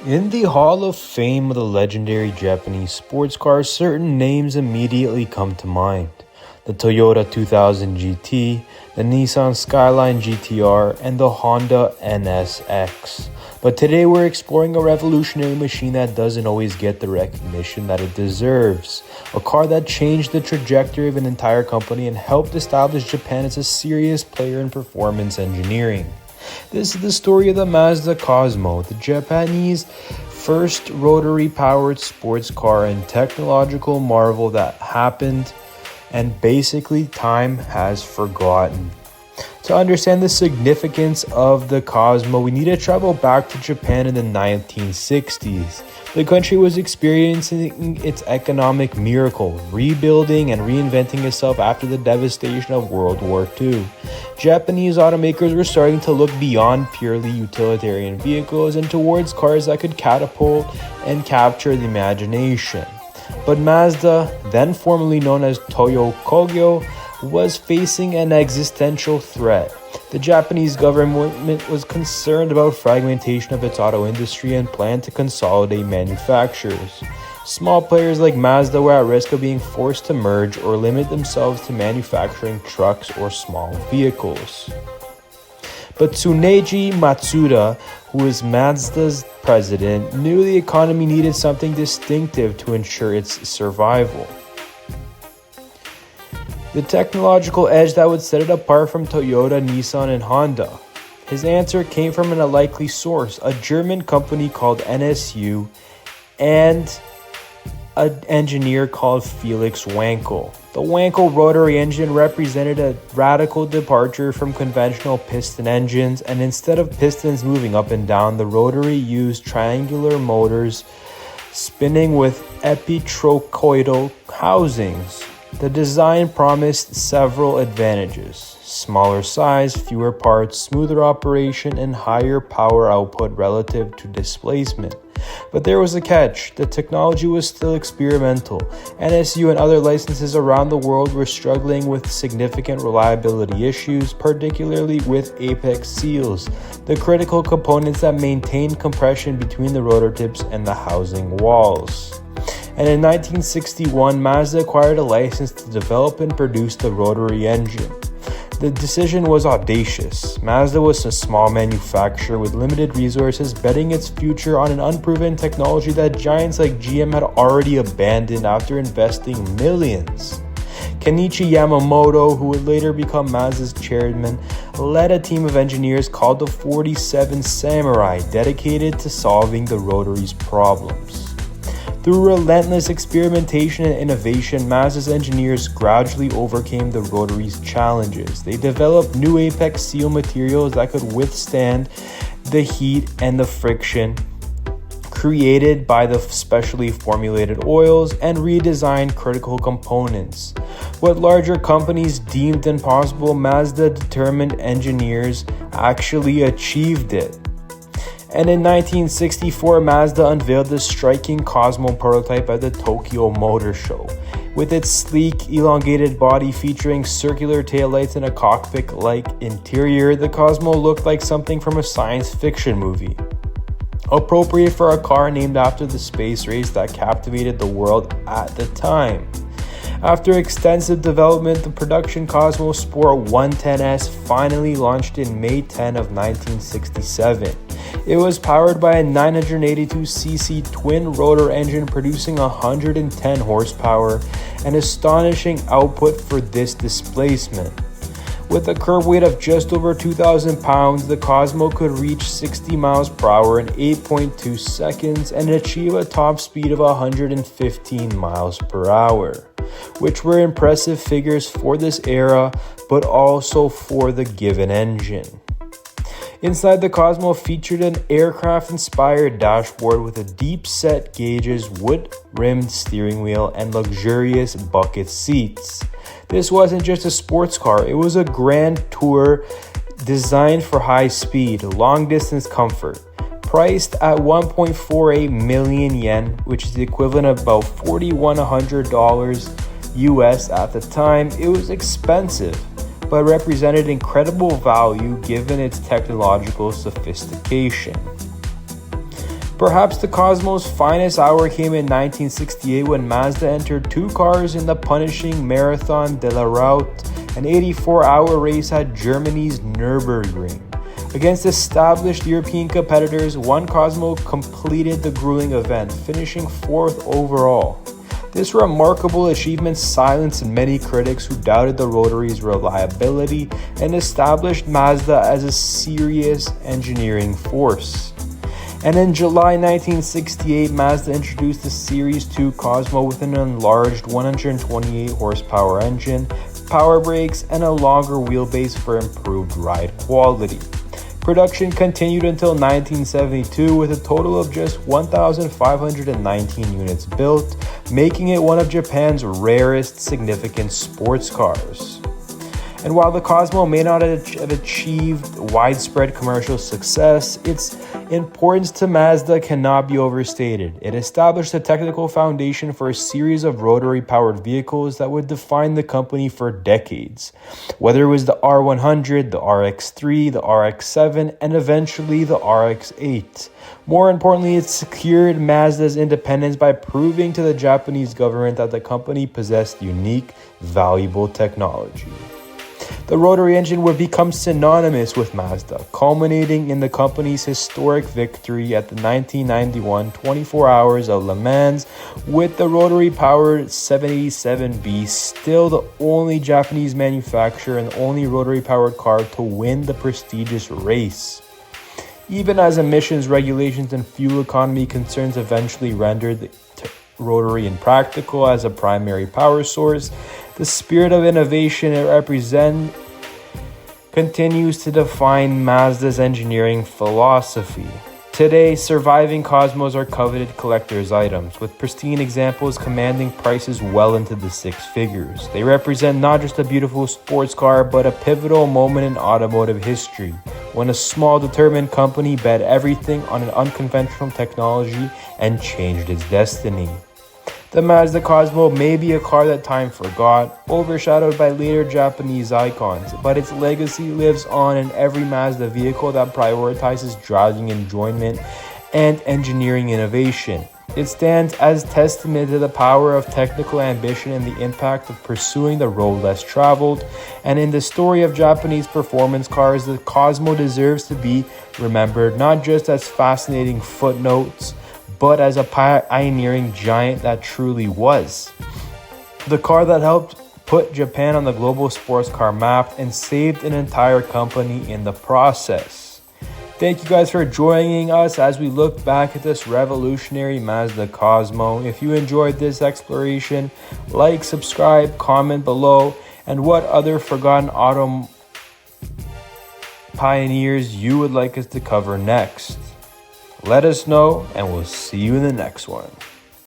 In the Hall of Fame of the legendary Japanese sports cars, certain names immediately come to mind. The Toyota 2000 GT, the Nissan Skyline GTR, and the Honda NSX. But today we're exploring a revolutionary machine that doesn't always get the recognition that it deserves. A car that changed the trajectory of an entire company and helped establish Japan as a serious player in performance engineering. This is the story of the Mazda Cosmo, the Japanese first rotary-powered sports car and technological marvel that happened and basically time has forgotten. To understand the significance of the Cosmo, we need to travel back to Japan in the 1960s. The country was experiencing its economic miracle, rebuilding and reinventing itself after the devastation of World War II. Japanese automakers were starting to look beyond purely utilitarian vehicles and towards cars that could catapult and capture the imagination. But Mazda, then formerly known as Toyo Kogyo, was facing an existential threat. The Japanese government was concerned about fragmentation of its auto industry and planned to consolidate manufacturers. Small players like Mazda were at risk of being forced to merge or limit themselves to manufacturing trucks or small vehicles. But Tsuneji Matsuda, who is Mazda's president, knew the economy needed something distinctive to ensure its survival. The technological edge that would set it apart from Toyota, Nissan, and Honda. His answer came from an unlikely source, a German company called NSU and an engineer called Felix Wankel. The Wankel rotary engine represented a radical departure from conventional piston engines, and instead of pistons moving up and down, the rotary used triangular motors spinning with epitrochoidal housings. The design promised several advantages: smaller size, fewer parts, smoother operation, and higher power output relative to displacement. But there was a catch. The technology was still experimental. NSU and other licenses around the world were struggling with significant reliability issues, particularly with apex seals, the critical components that maintain compression between the rotor tips and the housing walls. And in 1961, Mazda acquired a license to develop and produce the rotary engine. The decision was audacious. Mazda was a small manufacturer with limited resources, betting its future on an unproven technology that giants like GM had already abandoned after investing millions. Kenichi Yamamoto, who would later become Mazda's chairman, led a team of engineers called the 47 Samurai, dedicated to solving the rotary's problems. Through relentless experimentation and innovation, Mazda's engineers gradually overcame the rotary's challenges. They developed new apex seal materials that could withstand the heat and the friction created by the specially formulated oils, and redesigned critical components. What larger companies deemed impossible, Mazda determined engineers actually achieved it. And in 1964, Mazda unveiled the striking Cosmo prototype at the Tokyo Motor Show. With its sleek, elongated body featuring circular taillights and a cockpit-like interior, the Cosmo looked like something from a science fiction movie. Appropriate for a car named after the space race that captivated the world at the time. After extensive development, the production Cosmo Sport 110S finally launched in May 10 of 1967. It was powered by a 982cc twin-rotor engine producing 110 horsepower, an astonishing output for this displacement. With a curb weight of just over 2,000 pounds, the Cosmo could reach 60 miles per hour in 8.2 seconds and achieve a top speed of 115 miles per hour, which were impressive figures for this era, but also for the given engine. Inside, the Cosmo featured an aircraft-inspired dashboard with a deep-set gauges, wood-rimmed steering wheel, and luxurious bucket seats. This wasn't just a sports car, it was a grand tour designed for high speed, long-distance comfort. Priced at 1.48 million yen, which is the equivalent of about $4,100 US at the time, it was expensive, but represented incredible value given its technological sophistication. Perhaps the Cosmo's finest hour came in 1968 when Mazda entered two cars in the punishing Marathon de la Route, an 84-hour race at Germany's Nürburgring. Against established European competitors, one Cosmo completed the grueling event, finishing fourth overall. This remarkable achievement silenced many critics who doubted the Rotary's reliability and established Mazda as a serious engineering force. And in July 1968, Mazda introduced the Series 2 Cosmo with an enlarged 128 horsepower engine, power brakes, and a longer wheelbase for improved ride quality. Production continued until 1972 with a total of just 1,519 units built, making it one of Japan's rarest significant sports cars. And while the Cosmo may not have achieved widespread commercial success, its importance to Mazda cannot be overstated. It established a technical foundation for a series of rotary-powered vehicles that would define the company for decades. Whether it was the R100, the RX-3, the RX-7, and eventually the RX-8. More importantly, it secured Mazda's independence by proving to the Japanese government that the company possessed unique, valuable technology. The rotary engine would become synonymous with Mazda, culminating in the company's historic victory at the 1991 24 Hours of Le Mans, with the rotary-powered 787B still the only Japanese manufacturer and the only rotary-powered car to win the prestigious race. Even as emissions regulations and fuel economy concerns eventually rendered the rotary impractical as a primary power source, the spirit of innovation it represents continues to define Mazda's engineering philosophy. Today, surviving Cosmos are coveted collector's items, with pristine examples commanding prices well into the six figures. They represent not just a beautiful sports car, but a pivotal moment in automotive history, when a small, determined company bet everything on an unconventional technology and changed its destiny. The Mazda Cosmo may be a car that time forgot, overshadowed by later Japanese icons, but its legacy lives on in every Mazda vehicle that prioritizes driving enjoyment and engineering innovation. It stands as testament to the power of technical ambition and the impact of pursuing the road less traveled. And in the story of Japanese performance cars, the Cosmo deserves to be remembered not just as fascinating footnotes, but as a pioneering giant that truly was. The car that helped put Japan on the global sports car map and saved an entire company in the process. Thank you guys for joining us as we look back at this revolutionary Mazda Cosmo. If you enjoyed this exploration, like, subscribe, comment below, and what other forgotten auto pioneers you would like us to cover next. Let us know, and we'll see you in the next one.